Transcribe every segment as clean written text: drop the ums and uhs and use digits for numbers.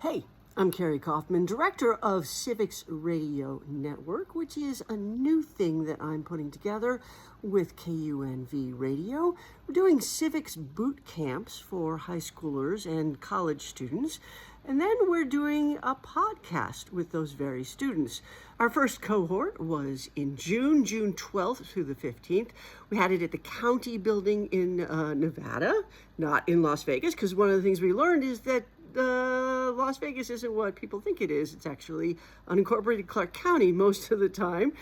Hey, I'm Carrie Kaufman, director of Civics Radio Network, which is a new thing that I'm putting together with KUNV Radio. We're doing civics boot camps for high schoolers and college students, and then we're doing a podcast with those very students. Our first cohort was in June 12th through the 15th. We had it at the county building in Nevada, not in Las Vegas, because one of the things we learned is that Las Vegas isn't what people think it is. It's actually unincorporated Clark County most of the time.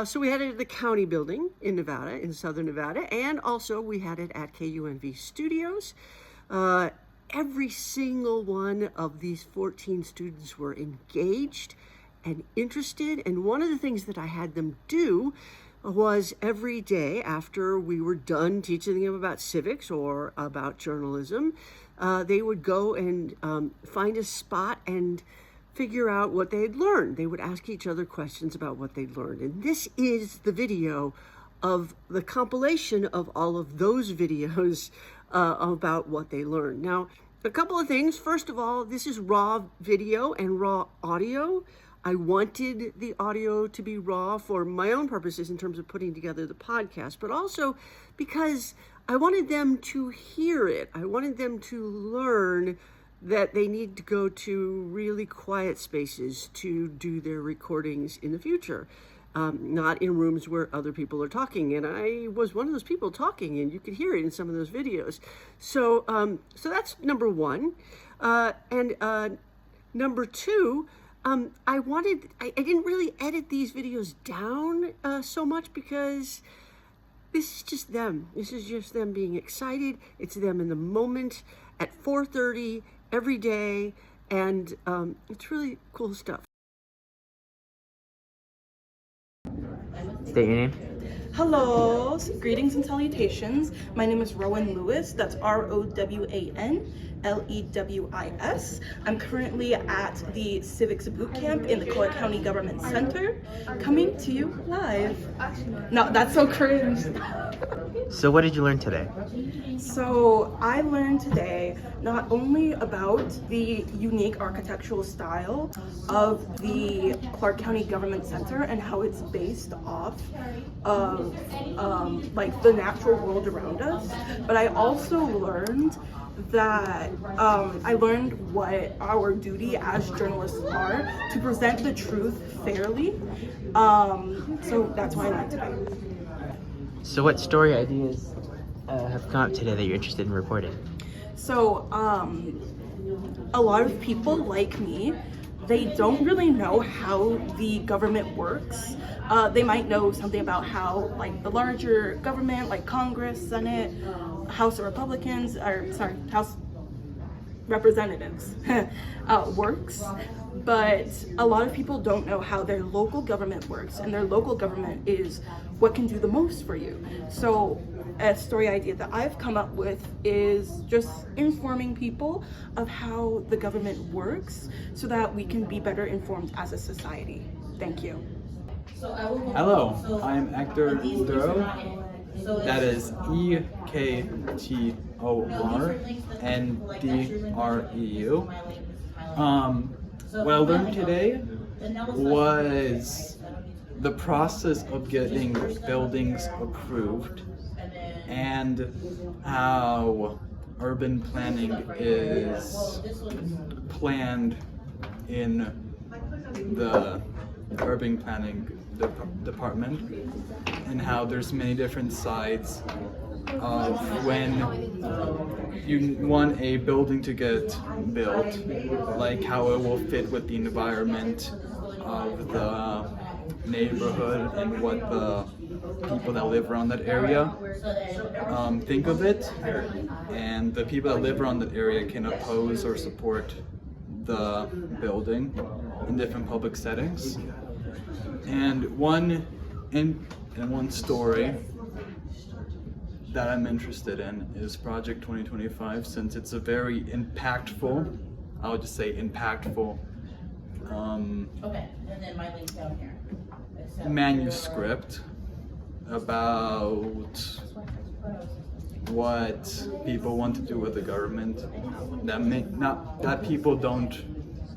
So we had it at the county building in Nevada, in southern Nevada, and also we had it at KUNV Studios. Every single one of these 14 students were engaged and interested, and one of the things that I had them do was every day after we were done teaching them about civics or about journalism, they would go and find a spot and figure out what they had learned. They would ask each other questions about what they'd learned. And this is the video of the compilation of all of those videos about what they learned. Now, a couple of things. First of all, this is raw video and raw audio. I wanted the audio to be raw for my own purposes in terms of putting together the podcast, but also because I wanted them to hear it. I wanted them to learn that they need to go to really quiet spaces to do their recordings in the future, not in rooms where other people are talking. And I was one of those people talking, and you could hear it in some of those videos. So that's number one. And number two, I didn't really edit these videos down so much because this is just them. This is just them being excited. It's them in the moment at 4:30 every day, and it's really cool stuff. State your name. Hello, greetings and salutations. My name is Rowan Lewis. That's ROWANLEWIS. I'm currently at the Civics Bootcamp in the Clark County Government Center, coming to you live. No, that's so cringe. So what did you learn today? So I learned today not only about the unique architectural style of the Clark County Government Center and how it's based off of like the natural world around us, but I also learned that I learned what our duty as journalists are to present the truth fairly. So that's why I learned today. So what story ideas have come up today that you're interested in reporting? So a lot of people like me, they don't really know how the government works. They might know something about how like the larger government, like Congress, Senate, House of Republicans, House Representatives works, but a lot of people don't know how their local government works, and their local government is what can do the most for you. So a story idea that I've come up with is just informing people of how the government works so that we can be better informed as a society. Thank you. Hello, I'm Hector Duro. That is EKTORNDREU. What I learned today was the process of getting buildings approved and how urban planning is planned in the urban planning department, and how there's many different sides of when you want a building to get built, like how it will fit with the environment of the neighborhood and what the people that live around that area think of it, and the people that live around that area can oppose or support the building in different public settings. And one story that I'm interested in is Project 2025, since it's a very impactful, I would just say impactful, okay, and then my link's down here. Manuscript about what people want to do with the government that people don't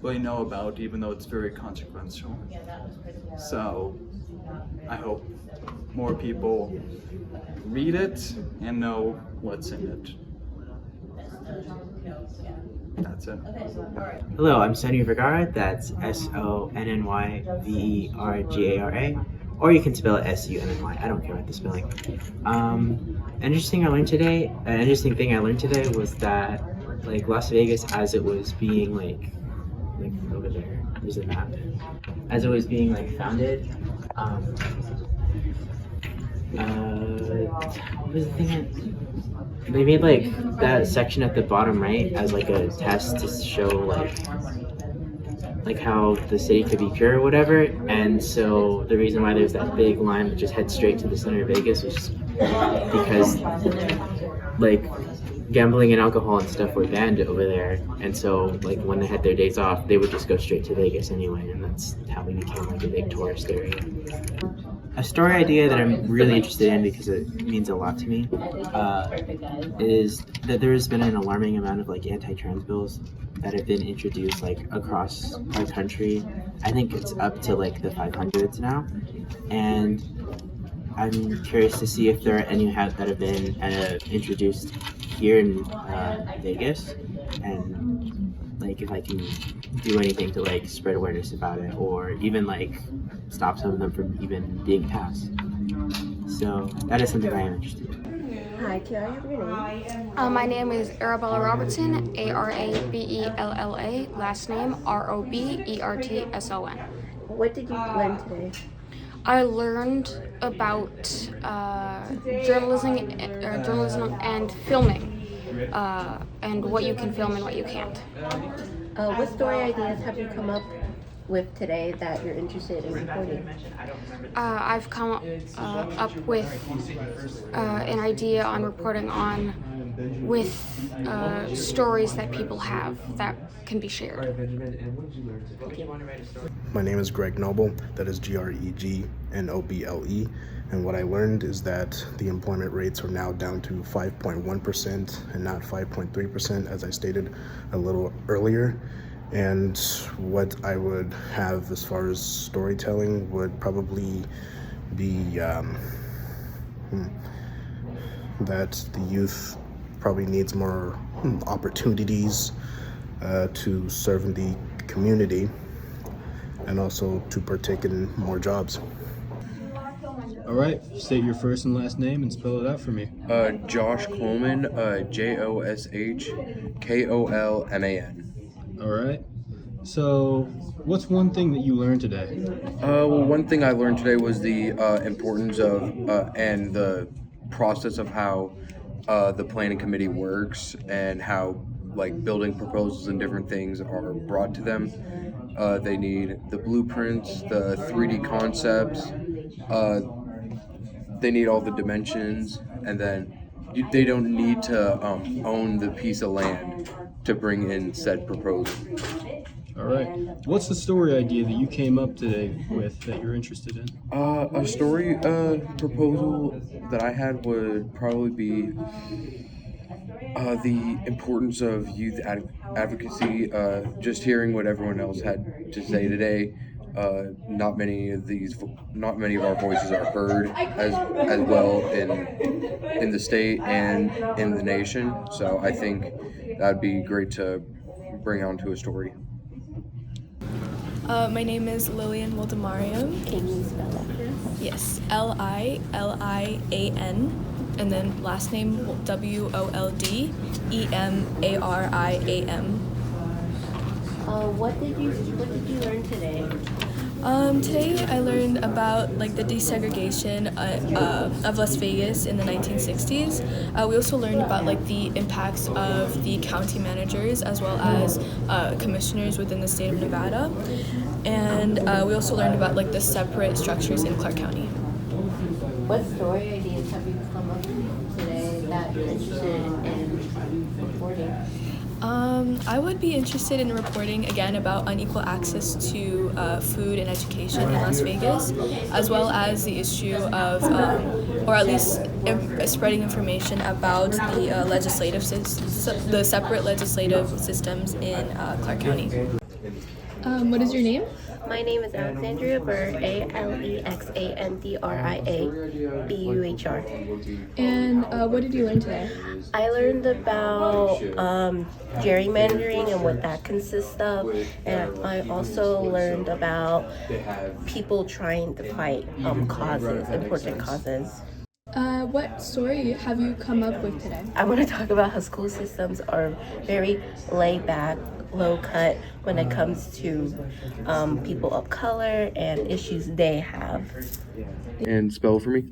really know about, even though it's very consequential. So I hope more people read it and know what's in it. That's it. Hello, I'm Sonny Vergara. That's SONNYVERGARA. Or you can spell it SUNNY. I don't care about the spelling. An interesting thing I learned today was that like Las Vegas, as it was being like over there, there's a map. As it was being like founded, what was the thing? They made like that section at the bottom right as like a test to show like how the city could be pure or whatever. And so the reason why there's that big line that just heads straight to the center of Vegas was just because like gambling and alcohol and stuff were banned over there. And so like when they had their days off, they would just go straight to Vegas anyway, and that's how we became like a big tourist area. A story idea that I'm really interested in because it means a lot to me is that there has been an alarming amount of like anti-trans bills that have been introduced like across our country. I think it's up to like the 500s now, and I'm curious to see if there are any that have been introduced here in Vegas, and like if I can do anything to like spread awareness about it, or even like stop some of them from even being passed. So that is something I am interested in. Hi, can I have your name? My name is Arabella Robertson, Arabella, last name Robertson. What did you learn today? I learned about journalism and filming, and what you can film and what you can't. What story ideas have you come up with today that you're interested in reporting? I've come up with an idea on reporting on with stories that people have that can be shared. My name is Greg Noble, that is GregNoble, and what I learned is that the employment rates are now down to 5.1% and not 5.3%, as I stated a little earlier. And what I would have as far as storytelling would probably be that the youth probably needs more opportunities to serve in the community and also to partake in more jobs. All right, state your first and last name and spell it out for me. Josh Coleman, JoshKolman. All right. So, what's one thing that you learned today? Well, one thing I learned today was the importance of and the process of how the planning committee works, and how like building proposals and different things are brought to them. They need the blueprints, the 3D concepts. They need all the dimensions, and then they don't need to own the piece of land to bring in said proposal. All right. What's the story idea that you came up today with that you're interested in? A story proposal that I had would probably be the importance of youth advocacy. Just hearing what everyone else had to say today. Not many of our voices are heard as well in the state and in the nation. So I think that'd be great to bring onto a story. My name is Lillian Waldemariam. Can you spell that for us? Yes, Lilian, and then last name Woldemariam. What did you learn today? Today I learned about like the desegregation of Las Vegas in the 1960s. We also learned about like the impacts of the county managers as well as commissioners within the state of Nevada, and we also learned about like the separate structures in Clark County. What story ideas have you come up with today that you're interested in reporting? I would be interested in reporting again about unequal access to food and education in Las Vegas, as well as the issue of, or at least spreading information about the separate legislative systems in Clark County. What is your name? My name is Alexandria Burr, Alexandria Buhr. And what did you learn today? I learned about gerrymandering and what that consists of, and I also learned about people trying to fight causes, important causes. What story have you come up with today? I want to talk about how school systems are very laid back, low cut when it comes to people of color and issues they have. And spell for me.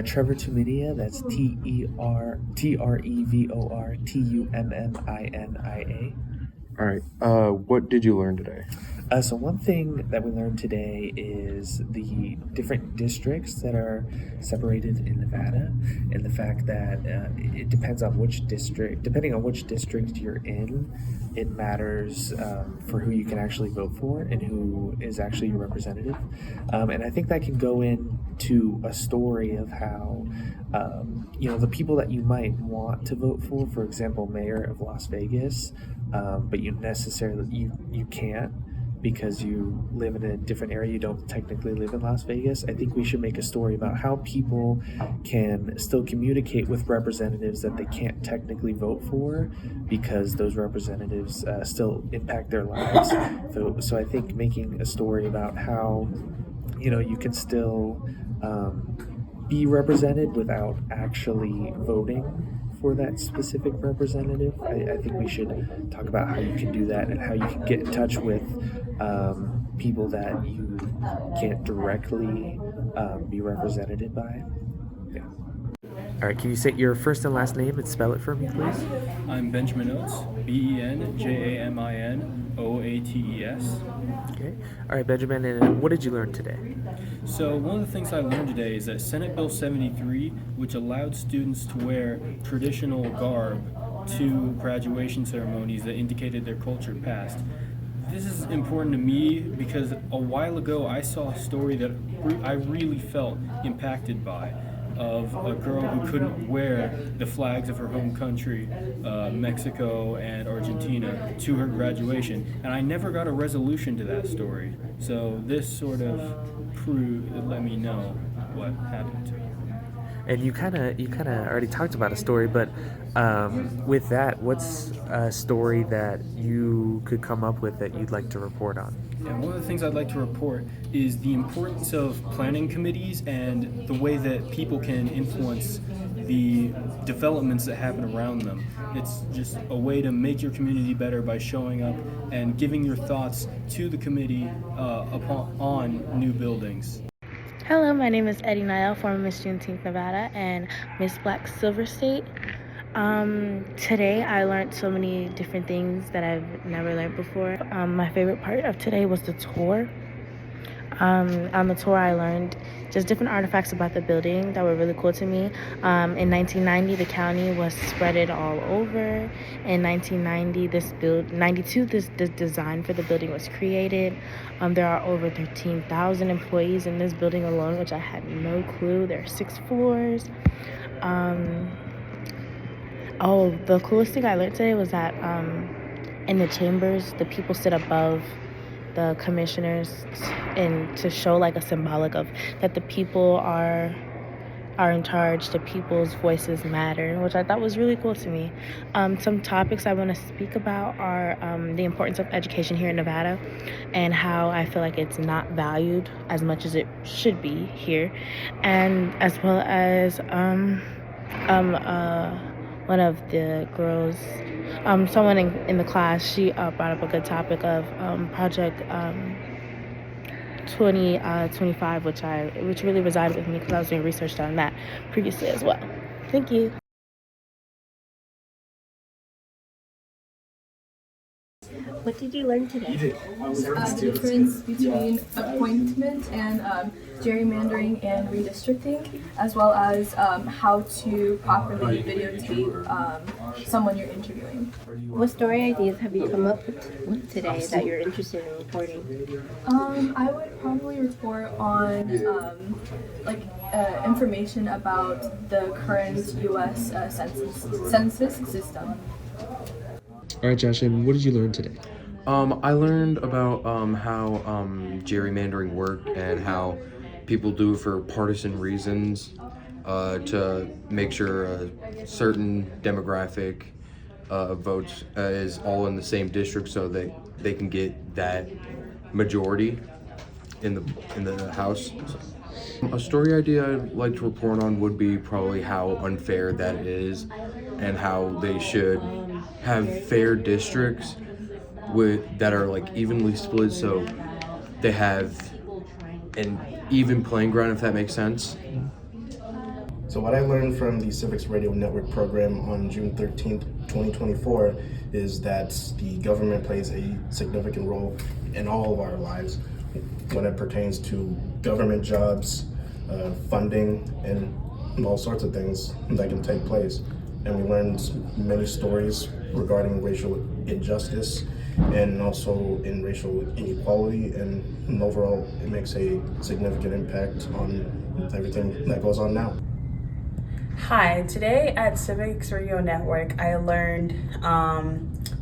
Trevor Tuminia, that's TREVORTUMMINIA. All right. What did you learn today? So one thing that we learned today is the different districts that are separated in Nevada, and the fact that it depends on which district. Depending on which district you're in, it matters for who you can actually vote for and who is actually your representative. And I think that can go into a story of how the people that you might want to vote for example, mayor of Las Vegas, but you can't, because you live in a different area, you don't technically live in Las Vegas. I think we should make a story about how people can still communicate with representatives that they can't technically vote for, because those representatives still impact their lives. So I think making a story about how you can still be represented without actually voting for that specific representative. I think we should talk about how you can do that and how you can get in touch with people that you can't directly be represented by. Yeah. All right, can you say your first and last name and spell it for me, please? I'm Benjamin Oates, BenjaminOates. Okay. All right, Benjamin, and what did you learn today? So one of the things I learned today is that Senate Bill 73, which allowed students to wear traditional garb to graduation ceremonies that indicated their culture past. This is important to me because a while ago I saw a story that I really felt impacted by, of a girl who couldn't wear the flags of her home country, Mexico and Argentina, to her graduation. And I never got a resolution to that story. So this sort of let me know what happened to her. And you kind of already talked about a story, but with that, what's a story that you could come up with that you'd like to report on? And one of the things I'd like to report is the importance of planning committees and the way that people can influence the developments that happen around them. It's just a way to make your community better by showing up and giving your thoughts to the committee on new buildings. Hello, my name is Eddie Niall, former Miss Juneteenth Nevada and Miss Black Silver State. Today I learned so many different things that I've never learned before. My favorite part of today was the tour. On the tour I learned just different artifacts about the building that were really cool to me. In 1990 the county was spreaded all over. In 1992 this design for the building was created. There are over 13,000 employees in this building alone, which I had no clue. There are 6 floors. The coolest thing I learned today was that in the chambers, the people sit above the commissioners, and to show like a symbolic of that the people are in charge, the people's voices matter, which I thought was really cool to me. Some topics I want to speak about are the importance of education here in Nevada and how I feel like it's not valued as much as it should be here, and as well as one of the girls, someone in the class, she brought up a good topic of Project 2025, which really resided with me because I was doing research on that previously as well. Thank you. What did you learn today? The difference between appointment and gerrymandering and redistricting, as well as how to properly videotape someone you're interviewing. What story ideas have you come up with today that you're interested in reporting? I would probably report on information about the current U.S. census system. All right, Josh, and what did you learn today? I learned about how gerrymandering worked and how people do it for partisan reasons to make sure a certain demographic votes is all in the same district so that they can get that majority in the House. A story idea I'd like to report on would be probably how unfair that is and how they should have fair districts that are like evenly split so they have an even playing ground, if that makes sense. So what I learned from the Civics Radio Network program on June 13th, 2024 is that the government plays a significant role in all of our lives when it pertains to government jobs, funding, and all sorts of things that can take place. And we learned many stories regarding racial injustice and also in racial inequality, and overall it makes a significant impact on everything that goes on now. Hi, today at Civics Radio Network, I learned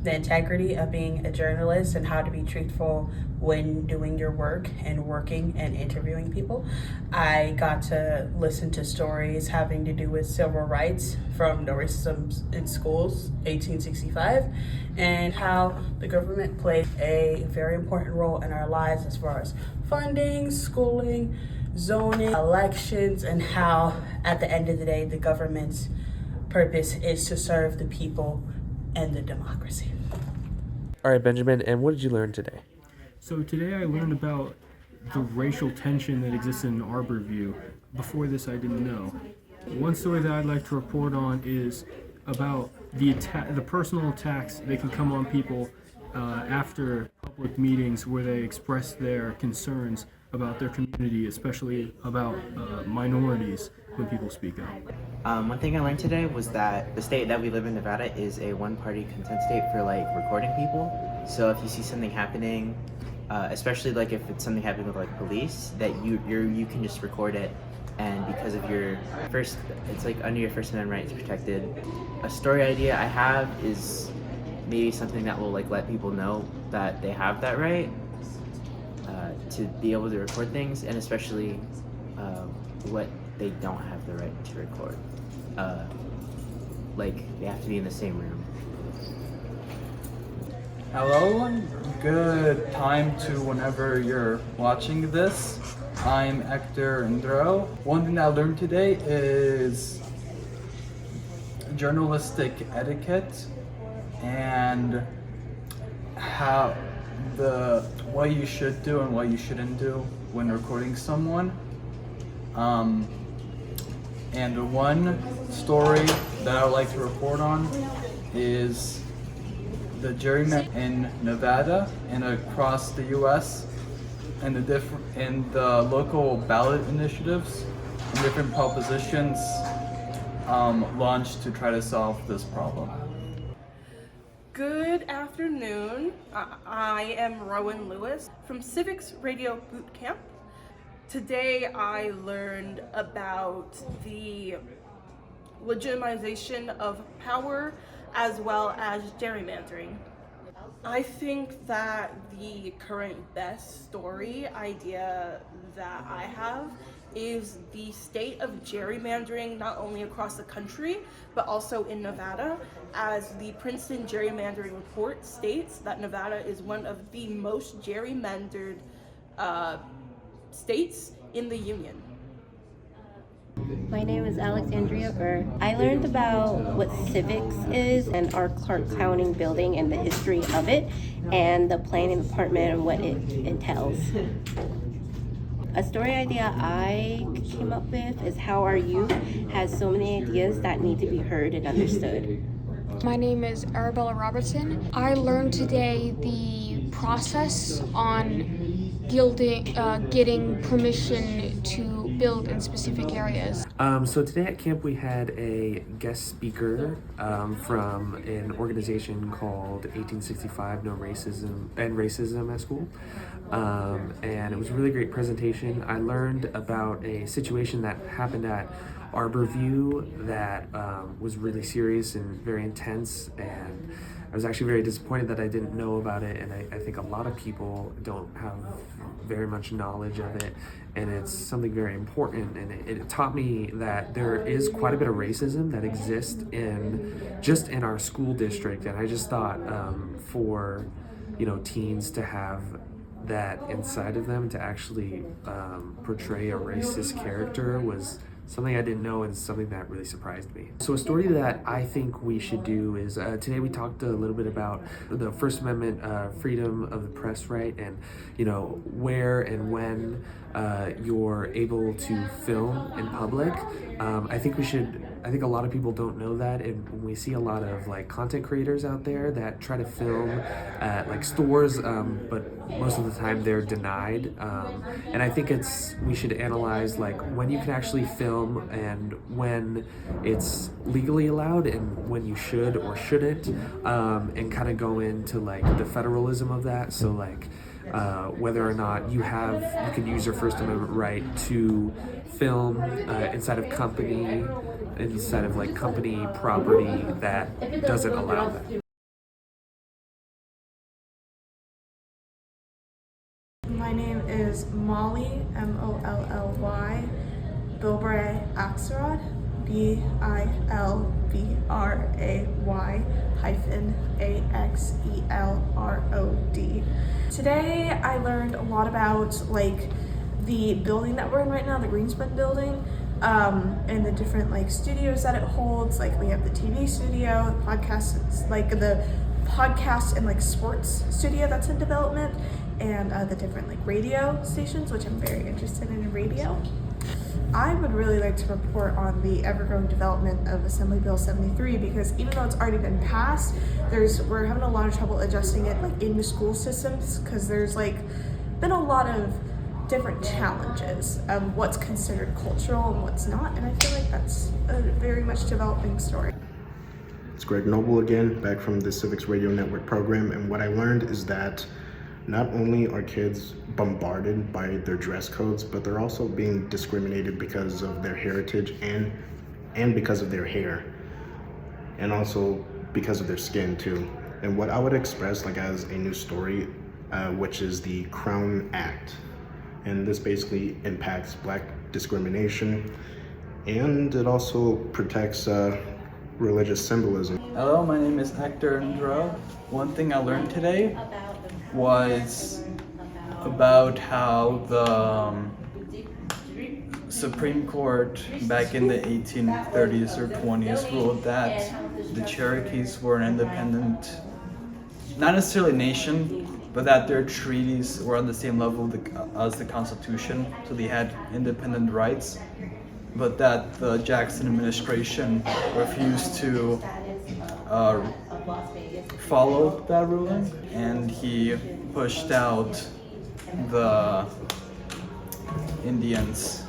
the integrity of being a journalist and how to be truthful when doing your work and working and interviewing people. I got to listen to stories having to do with civil rights from No Racism in Schools, 1865, and how the government played a very important role in our lives as far as funding, schooling, zoning, elections, and how at the end of the day the government's purpose is to serve the people and the democracy. All right, Benjamin, and what did you learn today? So today I learned about the racial tension that exists in Arborview. Before this I didn't know. One story that I'd like to report on is about the personal attacks that can come on people after public meetings where they express their concerns about their community, especially about minorities when people speak up. One thing I learned today was that the state that we live in, Nevada, is a one-party consent state for like recording people. So if you see something happening, especially like if it's something happening with like police, that you can just record it, and because of your first, it's like under your First Amendment rights protected. A story idea I have is maybe something that will like let people know that they have that right. To be able to record things, and especially what they don't have the right to record. Like they have to be in the same room. Hello, good time to whenever you're watching this. I'm Hector Indro. One thing I learned today is journalistic etiquette and how what you should do and what you shouldn't do when recording someone. And one story that I would like to report on is the gerrymandering in Nevada and across the U.S. and the local ballot initiatives and different propositions launched to try to solve this problem. Good afternoon. I am Rowan Lewis from Civics Radio Bootcamp. Today I learned about the legitimization of power as well as gerrymandering. I think that the current best story idea that I have is the state of gerrymandering, not only across the country, but also in Nevada, as the Princeton Gerrymandering Report states that Nevada is one of the most gerrymandered states in the Union. My name is Alexandria Burr. I learned about what civics is and our Clark County building and the history of it and the planning department and what it entails. A story idea I came up with is how our youth has so many ideas that need to be heard and understood. My name is Arabella Robertson. I learned today the process on getting permission to build in specific areas. So today at camp we had a guest speaker from an organization called 1865 No Racism and Racism at School. And it was a really great presentation. I learned about a situation that happened at arbor view that was really serious and very intense, and I was actually very disappointed that I didn't know about it, and I think a lot of people don't have very much knowledge of it, and it's something very important, and it taught me that there is quite a bit of racism that exists just in our school district, and I just thought for teens to have that inside of them to actually portray a racist character was something I didn't know, and something that really surprised me. So a story that I think we should do is, today we talked a little bit about the First Amendment, freedom of the press, right? And, where and when you're able to film in public. I think a lot of people don't know that, and we see a lot of content creators out there that try to film at stores, but most of the time they're denied. And I think we should analyze when you can actually film and when it's legally allowed and when you should or shouldn't, and kind of go into the federalism of that. So whether or not you can use your First Amendment right to film inside of company property that doesn't allow that. My name is Molly, Molly, Bilbray Axelrod, Bilbray-Axelrod. Today I learned a lot about the building that we're in right now, the Greenspan building, and the different studios that it holds. We have the TV studio, the podcast and sports studio that's in development, and the different radio stations, which I'm very interested in radio. I would really like to report on the ever-growing development of Assembly Bill 73, because even though it's already been passed, we're having a lot of trouble adjusting it in the school systems, because there's been a lot of different challenges of what's considered cultural and what's not, and I feel like that's a very much developing story. It's Greg Noble again, back from the Civics Radio Network program, and what I learned is that not only are kids bombarded by their dress codes, but they're also being discriminated because of their heritage and because of their hair, and also because of their skin too. And what I would express as a new story, which is the Crown Act. And this basically impacts Black discrimination, and it also protects religious symbolism. Hello, my name is Hector Ndro. One thing I learned today was about how the Supreme Court back in the 1830s or 20s ruled that the Cherokees were an independent, not necessarily nation, but that their treaties were on the same level as the Constitution, so they had independent rights, but that the Jackson administration refused to follow that ruling, and he pushed out the Indians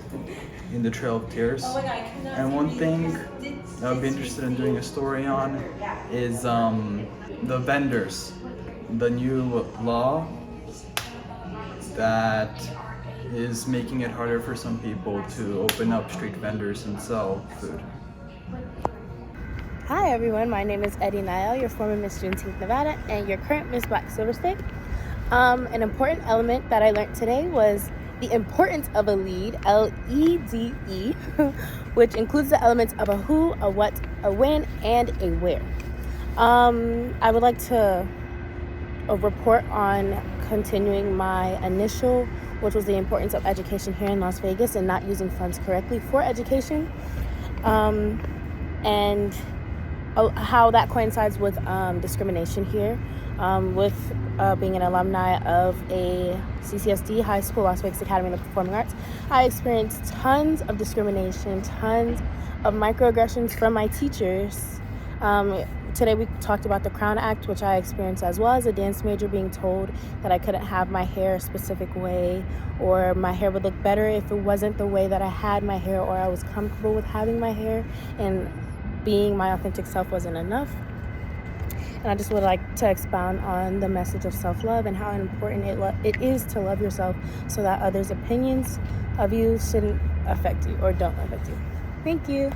in the Trail of Tears. And one thing I would be interested in doing a story on is the vendors. The new law that is making it harder for some people to open up street vendors and sell food. Hi everyone, my name is Eddie Niall, your former Miss Juneteenth Nevada and your current Miss Black Silver State. An important element that I learned today was the importance of a lead, L-E-D-E, which includes the elements of a who, a what, a when, and a where. I would like to report on continuing my initial, which was the importance of education here in Las Vegas and not using funds correctly for education, and how that coincides with discrimination here. With being an alumni of a CCSD high school, Las Vegas Academy of the Performing Arts, I experienced tons of discrimination, tons of microaggressions from my teachers. Today we talked about the Crown Act, which I experienced as well as a dance major, being told that I couldn't have my hair a specific way, or my hair would look better if it wasn't the way that I had my hair, or I was comfortable with having my hair, and being my authentic self wasn't enough. And I just would like to expound on the message of self-love and how important it is to love yourself, so that others' opinions of you shouldn't affect you or don't affect you. Thank you.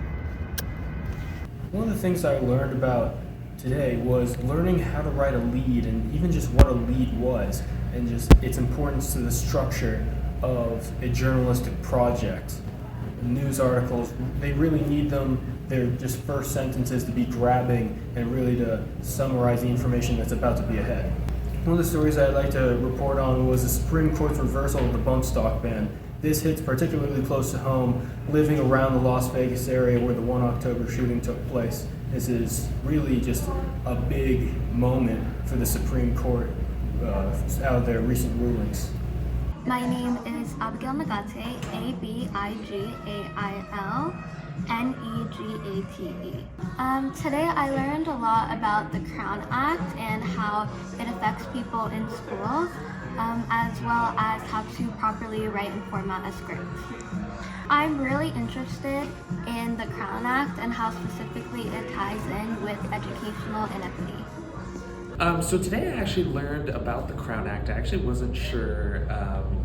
One of the things I learned about today was learning how to write a lead and even just what a lead was and just its importance to the structure of a journalistic project. News articles, they really need them, their just first sentences to be grabbing and really to summarize the information that's about to be ahead. One of the stories I'd like to report on was the Supreme Court's reversal of the bump stock ban. This hits particularly close to home, living around the Las Vegas area where the 1 October shooting took place. This is really just a big moment for the Supreme Court out of their recent rulings. My name is Abigail Nagate, Abigail Negate. Today I learned a lot about the Crown Act and how it affects people in schools, as well as how to properly write and format a script. I'm really interested in the Crown Act and how specifically it ties in with educational inequity. So today I actually learned about the Crown Act. I actually wasn't sure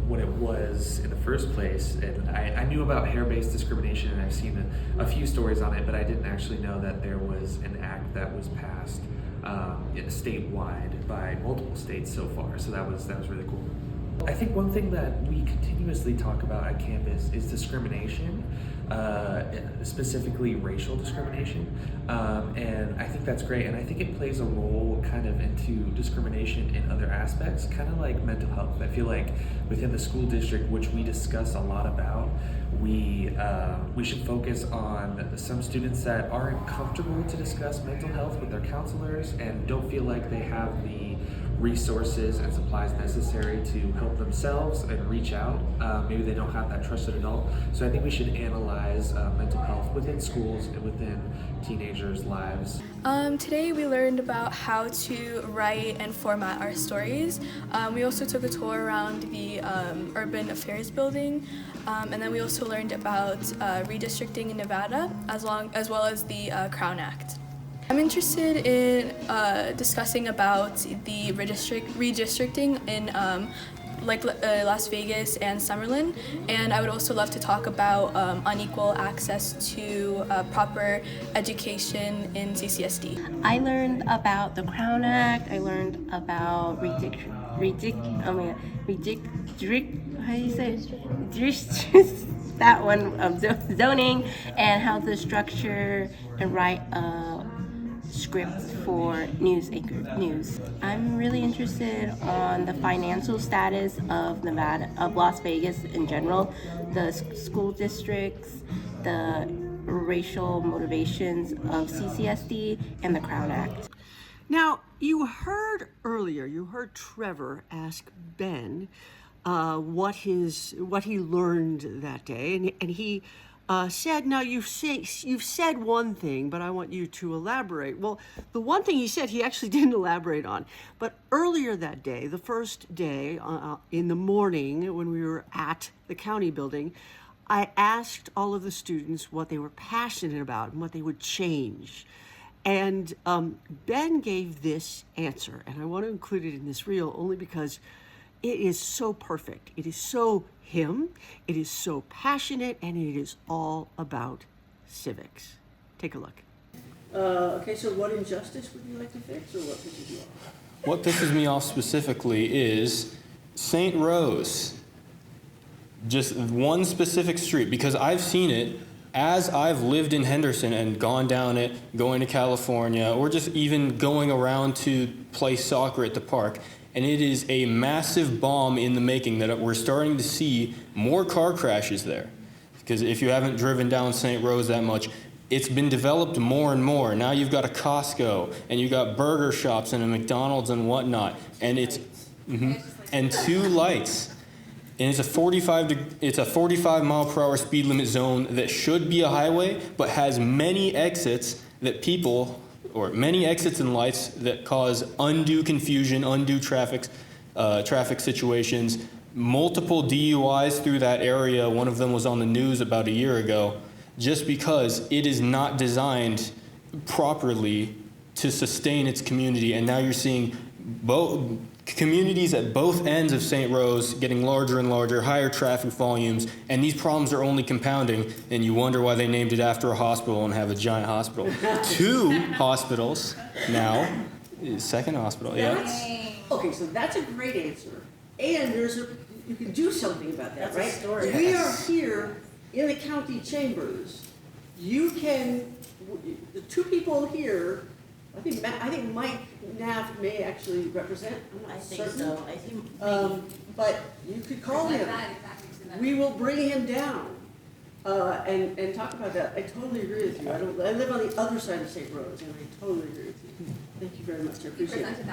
what it was in the first place, and I knew about hair-based discrimination, and I've seen a few stories on it, but I didn't actually know that there was an act that was passed statewide by multiple states so far. So that was really cool. I think one thing that we continuously talk about at campus is discrimination, specifically racial discrimination, and I think that's great, and I think it plays a role kind of into discrimination in other aspects, kind of like mental health. I feel like within the school district, which we discuss a lot about, we should focus on some students that aren't comfortable to discuss mental health with their counselors and don't feel like they have the resources and supplies necessary to help themselves and reach out. Maybe they don't have that trusted adult. So I think we should analyze mental health within schools and within teenagers' lives. Today we learned about how to write and format our stories. We also took a tour around the Urban Affairs building, and then we also learned about redistricting in Nevada, as well as the Crown Act. I'm interested in discussing about the redistricting in Las Vegas and Summerlin, and I would also love to talk about unequal access to proper education in CCSD. I learned about the Crown Act. I learned about that one of zoning, and how to structure and write scripts for news. I'm really interested on the financial status of Las Vegas in general, the school districts, the racial motivations of CCSD, and the Crown Act. Now, you heard Trevor ask Ben what he learned that day, and he said, now you've said one thing, but I want you to elaborate. Well, the one thing he said he actually didn't elaborate on, but earlier that day, the first day in the morning when we were at the county building, I asked all of the students what they were passionate about and what they would change. And Ben gave this answer, and I want to include it in this reel only because it is so perfect. It is so him, it is so passionate, and it is all about civics. Take a look. Okay, so what injustice would you like to fix, or what pisses you off? What pisses me off specifically is St. Rose. Just one specific street, because I've seen it as I've lived in Henderson and gone down it, going to California, or just even going around to play soccer at the park. And it is a massive bomb in the making that we're starting to see more car crashes there. Because if you haven't driven down St. Rose that much, it's been developed more and more. Now you've got a Costco, and you've got burger shops and a McDonald's and whatnot. And it's, and two lights. And it's a 45 mile per hour speed limit zone that should be a highway, but has many exits many exits and lights that cause undue confusion, undue traffic situations, multiple DUIs through that area. One of them was on the news about a year ago, just because it is not designed properly to sustain its community. And now you're seeing communities at both ends of St. Rose getting larger and larger, higher traffic volumes, and these problems are only compounding, and you wonder why they named it after a hospital and have a giant hospital. 2 hospitals now, second hospital, yeah. Okay, so that's a great answer. And you can do something about that, That's a right? story. We are here in the county chambers. You can, the 2 people here, I think Mike Naft may actually represent. I'm not certain. So. I think but you could call him. We will bring him down and talk about that. I totally agree with you. I live on the other side of St. Rose, and I totally agree with you. Thank you very much. I appreciate it.